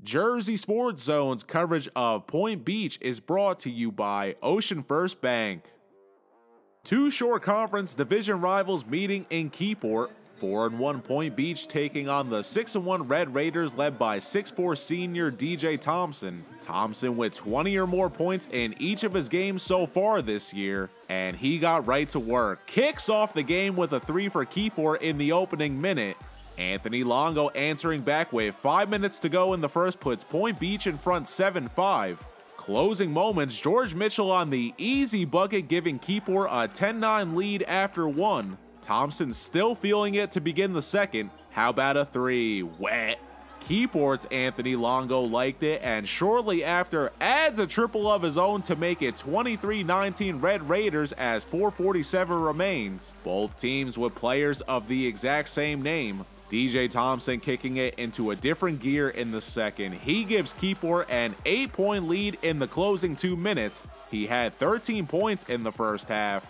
Jersey Sports Zone's coverage of Point Beach is brought to you by Ocean First Bank. Two Shore Conference division rivals meeting in Keyport. 4-1 Point Beach taking on the 6-1 Red Raiders led by 6'4 senior DJ Thompson. Thompson with 20 or more points in each of his games so far this year, and he got right to work. Kicks off the game with a 3 for Keyport in the opening minute. Anthony Longo answering back with 5 minutes to go in the first puts Point Beach in front 7-5. Closing moments, George Mitchell on the easy bucket giving Keyport a 10-9 lead after 1. Thompson still feeling it to begin the second. How about a 3? Wet. Keyport's Anthony Longo liked it and shortly after adds a triple of his own to make it 23-19 Red Raiders as 4:47 remains. Both teams with players of the exact same name. DJ Thompson kicking it into a different gear in the second. He gives Keyport an 8-point lead in the closing 2 minutes. He had 13 points in the first half,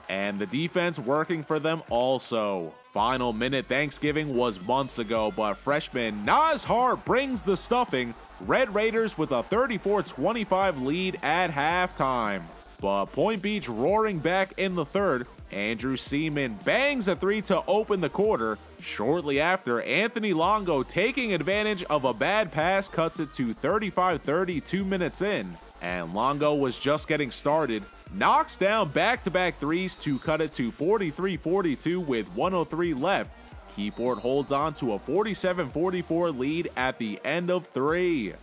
and the defense working for them also. Final minute Thanksgiving was months ago, but freshman Nas Hart brings the stuffing. Red Raiders with a 34-25 lead at halftime. But Point Beach roaring back in the third. Andrew Seaman bangs a 3 to open the quarter. Shortly after, Anthony Longo taking advantage of a bad pass cuts it to 35-30 2 minutes in. And Longo was just getting started. Knocks down back-to-back threes to cut it to 43-42 with 1:03 left. Keyport holds on to a 47-44 lead at the end of 3.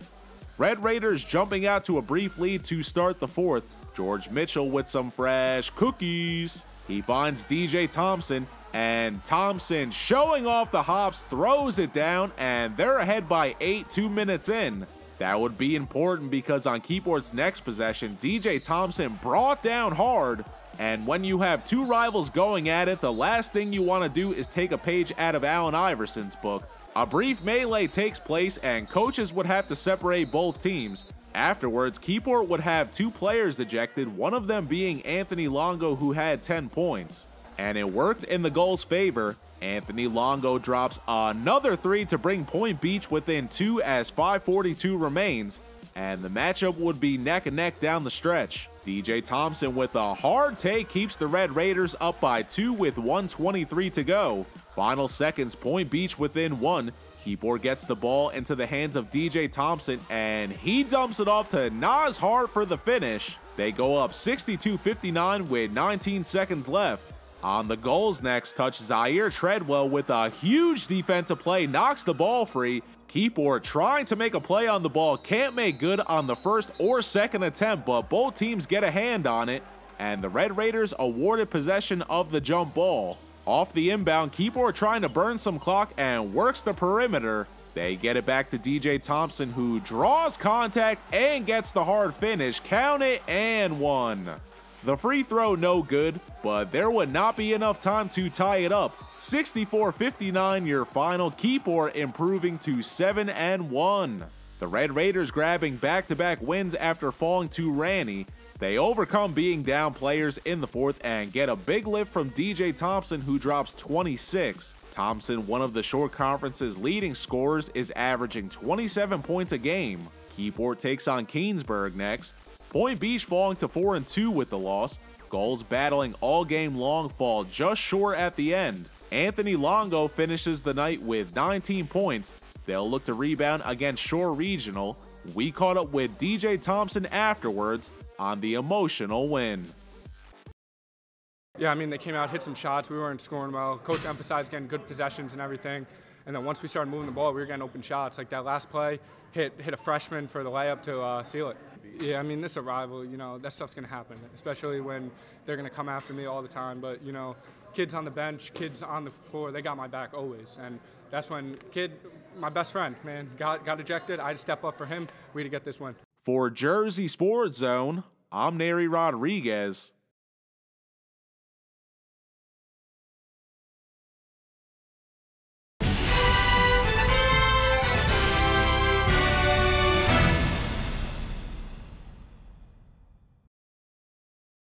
Red Raiders jumping out to a brief lead to start the fourth. George Mitchell with some fresh cookies. He finds DJ Thompson, and Thompson showing off the hops throws it down, and they're ahead by 8 2 minutes in. That would be important because on Keyport's next possession, DJ Thompson brought down hard. And when you have two rivals going at it, the last thing you want to do is take a page out of Allen Iverson's book. A brief melee takes place and coaches would have to separate both teams. Afterwards, Keyport would have 2 players ejected, one of them being Anthony Longo, who had 10 points. And it worked in the goal's favor. Anthony Longo drops another 3 to bring Point Beach within 2 as 5:42 remains, and the matchup would be neck and neck down the stretch. DJ Thompson with a hard take keeps the Red Raiders up by 2 with 1:23 to go. Final seconds, Point Beach within 1. Keyport gets the ball into the hands of DJ Thompson, and he dumps it off to Nas Hart for the finish. They go up 62-59 with 19 seconds left. On the goals next, touch Zaire Treadwell with a huge defensive play knocks the ball free. Keyport trying to make a play on the ball, can't make good on the first or second attempt, but both teams get a hand on it, and the Red Raiders awarded possession of the jump ball. Off the inbound, Keyport trying to burn some clock and works the perimeter. They get it back to DJ Thompson, who draws contact and gets the hard finish. Count it and 1. The free throw no good, but there would not be enough time to tie it up. 64-59 your final, Keyport improving to 7-1. The Red Raiders grabbing back-to-back wins after falling to Ranny. They overcome being down players in the fourth and get a big lift from DJ Thompson, who drops 26. Thompson, one of the Shore Conference's leading scorers, is averaging 27 points a game. Keyport takes on Keansburg next. Point Beach falling to 4-2 with the loss. Goals battling all game long fall just short at the end. Anthony Longo finishes the night with 19 points. They'll look to rebound against Shore Regional. We caught up with DJ Thompson afterwards on the emotional win. Yeah, I mean, they came out, hit some shots. We weren't scoring well. Coach emphasized getting good possessions and everything. And then once we started moving the ball, we were getting open shots. Like that last play, hit a freshman for the layup to seal it. Yeah, I mean, this is a rival. You know, that stuff's going to happen, especially when they're going to come after me all the time. But, you know, kids on the bench, kids on the floor, they got my back always. And that's when my best friend, man, got ejected. I had to step up for him. We had to get this win. For Jersey Sports Zone, I'm Neri Rodriguez.